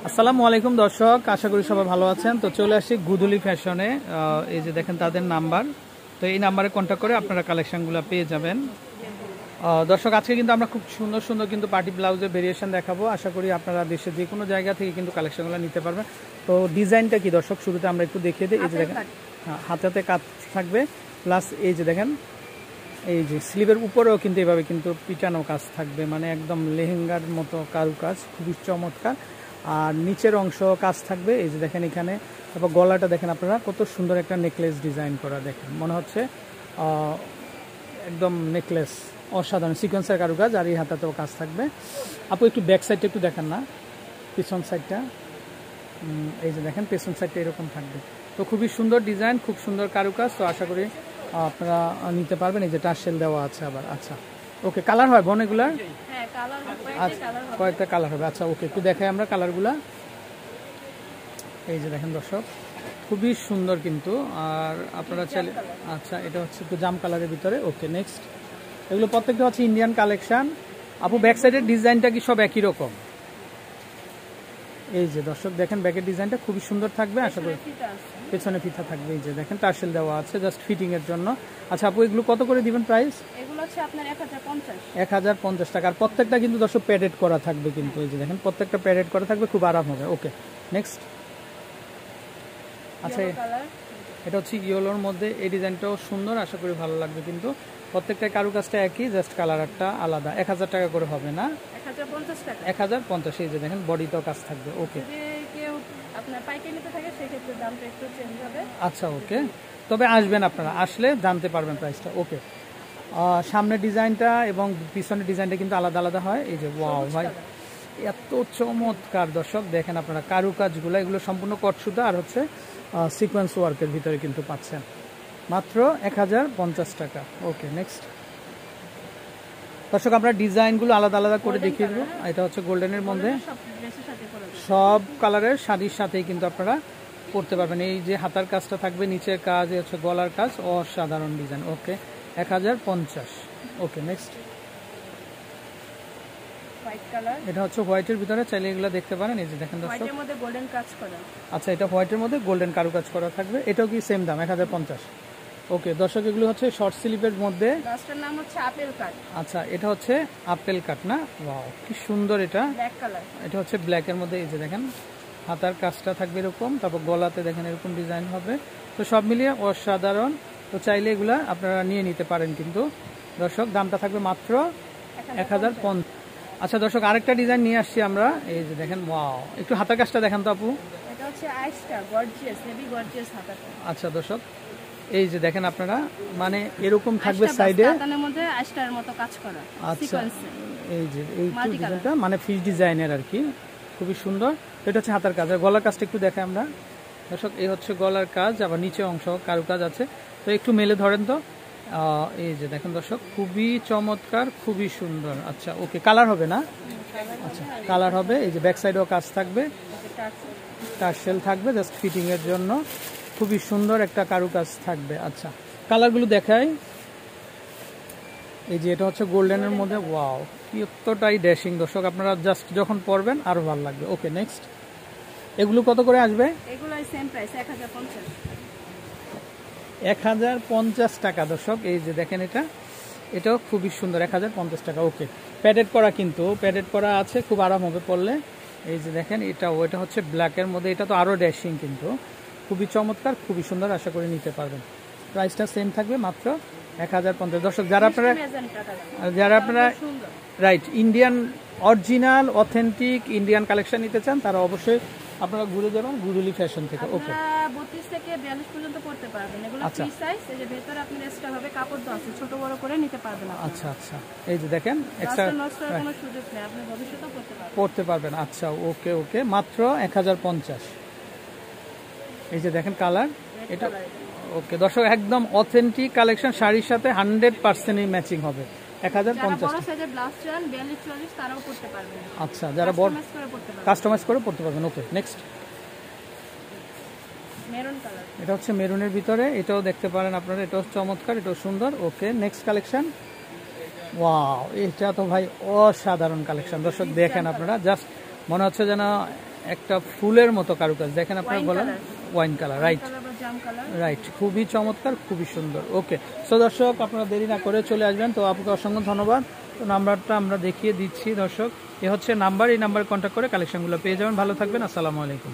আসসালামু আলাইকুম দর্শক, আশা করি সবাই ভালো আছেন। তো চলে আসি গুদুলি ফ্যাশনে। এই যে দেখেন তাদের নাম্বার, তো এই নাম্বারে কন্ট্যাক্ট করে আপনারা কালেকশনগুলো পেয়ে যাবেন। দর্শক, আজকে কিন্তু আমরা খুব সুন্দর সুন্দর কিন্তু পার্টি ব্লাউজের ভেরিয়েশন দেখাবো। আশা করি আপনারা দেশের যে কোনো জায়গা থেকে কিন্তু কালেকশনগুলো নিতে পারবেন। তো ডিজাইনটা কি দর্শক, শুরুতে আমরা একটু দেখিয়ে দিই। এই যে দেখেন হাতাতে কাজ থাকবে, প্লাস এই যে দেখেন এই যে স্লিভের উপরেও কিন্তু এভাবে কিন্তু পিটানো কাজ থাকবে, মানে একদম লেহেঙ্গার মতো কারুকাজ, খুবই চমৎকার। আর নিচের অংশ কাজ থাকবে, এই যে দেখেন এখানে। তারপর গলাটা দেখেন আপনারা, কত সুন্দর একটা নেকলেস ডিজাইন করা, দেখেন মনে হচ্ছে একদম নেকলেস, অসাধারণ সিকোয়েন্সের কারুকাজ। আর এই হাতাতেও কাজ থাকবে। আপু একটু ব্যাক সাইডটা একটু দেখান না, পিছন সাইডটা। এই যে দেখেন পেছন সাইডটা এরকম থাকবে। তো খুবই সুন্দর ডিজাইন, খুব সুন্দর কারুকাজ। তো আশা করি আপনারা নিতে পারবেন। এই যে টার্সেল দেওয়া আছে আবার। আচ্ছা ওকে, কালার হয় বোন এগুলার? আচ্ছা, কয়েকটা কালার হবে। আচ্ছা ওকে, একটু দেখাই আমরা কালারগুলা। এই যে দেখেন দর্শক, খুবই সুন্দর কিন্তু। আর আপনারা চাইলে, আচ্ছা এটা হচ্ছে একটু জাম কালারের ভিতরে। ওকে নেক্সট, এগুলো প্রত্যেকটা হচ্ছে ইন্ডিয়ান কালেকশন। আপু ব্যাক সাইডের ডিজাইনটা কি সব একই রকম? এই যে দর্শক দেখেন ব্যাকের ডিজাইনটা খুবই সুন্দর থাকবে, আশা করি পেছনে ফিতা থাকবে। এই যে দেখেন টার্সেল দেওয়া আছে জাস্ট ফিটিং এর জন্য। আচ্ছা আপু এগুলো কত করে দিবেন প্রাইস? এগুলো হচ্ছে আপনার 1050 টাকা। আর প্রত্যেকটা কিন্তু দর্শক প্যাডেড করা থাকবে কিন্তু। এই যে দেখেন প্রত্যেকটা প্যাডেড করা থাকবে, খুব আরাম হবে। Okay next. আচ্ছা এটা হচ্ছে ইয়েলোর মধ্যে, এই ডিজাইনটাও সুন্দর, আশা করি ভালো লাগবে কিন্তু। প্রত্যেকটা কারুকাজটা একই, জাস্ট কালারটা আলাদা। 1000 টাকা করে হবে না? 1050 টাকা। 1050। এই যে দেখেন বডিতেও কাজ থাকবে। ওকে, কেউ আপনার পাইকারি নিতে থাকে সেই ক্ষেত্রে দামটা একটু চেঞ্জ হবে। আচ্ছা ওকে, তবে আসবেন আপনারা, আসলে জানতে পারবেন প্রাইসটা। ওকে, সামনের ডিজাইনটা এবং পিছনের ডিজাইনটা কিন্তু আলাদা আলাদা হয়। এই যে ওয়াও ভাই, এত চমৎকার দর্শক, দেখেন আপনারা কারুকাজগুলো, এগুলো সম্পূর্ণ কটসুতা আর হচ্ছে সিকোয়েন্স ওয়ার্কের ভিতরে কিন্তু পাচ্ছেন মাত্র 1050 টাকা। Okay next. দর্শক আমরা ডিজাইনগুলো আলাদা আলাদা করে দেখিয়ে দেবো। এটা হচ্ছে গোল্ডেনের মধ্যে, সব কালারের শাড়ির সাথেই কিন্তু আপনারা পরতে পারবেন। এই যে হাতার কাজটা থাকবে, নিচের কাজ, হচ্ছে গলার কাজ, অসাধারণ ডিজাইন। ওকে 1050। Okay next. এটা হচ্ছে হোয়াইটের ভিতরে, চাইলে এগুলো দেখতে পারেন। এই যে দেখেন দর্শক, গোল্ডেন কাজ করা। আচ্ছা এটা হোয়াইটের মধ্যে গোল্ডেন কারুকাজ করা থাকবে। এটাও কি সেম দাম 1050? ওকে দর্শক, এগুলো হচ্ছে শর্ট স্লিভের মধ্যে। নাম হচ্ছে আপেল কাট। আচ্ছা এটা হচ্ছে আপেল কাট না? ওয়াও কি সুন্দর, এটা ব্ল্যাক কালার। এটা হচ্ছে ব্ল্যাকের মধ্যে। এই যে দেখেন হাতার কাজটা থাকবে এরকম, তারপর গলাতে দেখেন এরকম ডিজাইন হবে। তো সব মিলিয়ে অসাধারণ। তো চাইলে এগুলা আপনারা নিয়ে নিতে পারেন কিন্তু দর্শক, দামটা থাকবে মাত্র 1050। আচ্ছা দর্শক, আরেকটা ডিজাইন নিয়ে আসছি আমরা। এই যে দেখেন ওয়াও, একটু হাতার কাজটা দেখেন তো আপু। এটা হচ্ছে আইসটা গর্জিয়াস, হেভি গর্জিয়াস হাতাটা। আচ্ছা দর্শক, এই যে দেখেন আপনারা, মানে এরকম থাকবে সাইডে, কাতানের মধ্যে আইসটার মতো কাজ করা। আচ্ছা এই যে এই ডিজাইনটা মানে ফিশ ডিজাইনের আর কি, খুবই সুন্দর। এটা হচ্ছে হাতার কাজ। আর গলার কাজটা একটু দেখাই আমরা দর্শক। এই হচ্ছে গলার কাজ, আবার নিচে অংশ কারুকাজ আছে। তো একটু মেলে ধরেন তো। এই যে দেখেন দর্শক, খুবই চমৎকার, খুবই সুন্দর। আচ্ছা ওকে, কালার হবে না? আচ্ছা কালার হবে। এই যে ব্যাক সাইডেও কাজ থাকবে, টার্সেল থাকবে জাস্ট ফিটিং এর জন্য, খুবই সুন্দর একটা কারুকাজ থাকবে। আচ্ছা কালারগুলো দেখাই। এই যে এটা হচ্ছে গোল্ডেনের মধ্যে, ওয়াও এতটাই ড্যাশিং দর্শক, আপনারা জাস্ট যখন পরবেন আরো ভালো লাগবে। Okay next. এগুলো কত করে আসবে? এগুলো সেম প্রাইস 1050 টাকা দর্শক। এই যে দেখেন এটাও খুবই সুন্দর, 1050 টাকা। ওকে প্যাডেড করা, কিন্তু প্যাডেড করা আছে, খুব আরাম হবে পরলে। এই যে দেখেন ওইটা হচ্ছে ব্ল্যাকের মধ্যে, এটা তো আরো ড্যাশিং কিন্তু, খুবই চমৎকার, খুবই সুন্দর, আশা করি নিতে পারবেন। প্রাইসটা সেম থাকবে মাত্র 1050। দর্শক যারা আপনারা right Indian original authentic Indian collection নিতে চান, তারা অবশ্যই আপনারা ঘুরে যাবেন গুদুলি ফ্যাশন থেকে। ওকে 32 থেকে 42 পর্যন্ত পড়তে পারবেন। এগুলো ফ্রি সাইজ, এই যে ভেতরে আপনি এক্সট্রা ভাবে কাপড় তো আছে, ছোট বড় করে নিতে পারবেন। আচ্ছা আচ্ছা, এই যে দেখেন এক্সট্রা কোনো সুযোগ নেই, আপনি ভবিষ্যতেও পড়তে পারবেন। আচ্ছা ওকে ওকে, মাত্র 1050। এই যে দেখেন কালার এটা। ওকে দর্শক, একদম অথেন্টিক কালেকশন, শাড়ির সাথে 100% ম্যাচিং হবে। 1050। আচ্ছা যারা বড় কাস্টমাইজ করে পড়তে পারবেন। Okay next. এটা হচ্ছে মেরুনের ভিতরে, এটাও দেখতে পারেন আপনারা, এটাও চমৎকার, এটাও সুন্দর। Okay next collection. ওয়াও এটা তো ভাই অসাধারণ কালেকশন দর্শক, দেখেন আপনারা, জাস্ট মনে হচ্ছে যেন একটা ফুলের মতো কারুকাজ দেখেন, আপনারা বলেন ওয়াইন কালার, রাইট কালার বা জাম কালার। রাইট, খুবই চমৎকার, খুবই সুন্দর। ওকে, সো দর্শক আপনারা দেরি না করে চলে আসবেন। তো আপনাকে অসংখ্য ধন্যবাদ। তো নাম্বারটা আমরা দেখিয়ে দিচ্ছি দর্শক, এ হচ্ছে নাম্বার, এই নাম্বারে কন্ট্যাক্ট করে কালেকশনগুলো পেয়ে যাবেন। ভালো থাকবেন, আসসালামু আলাইকুম।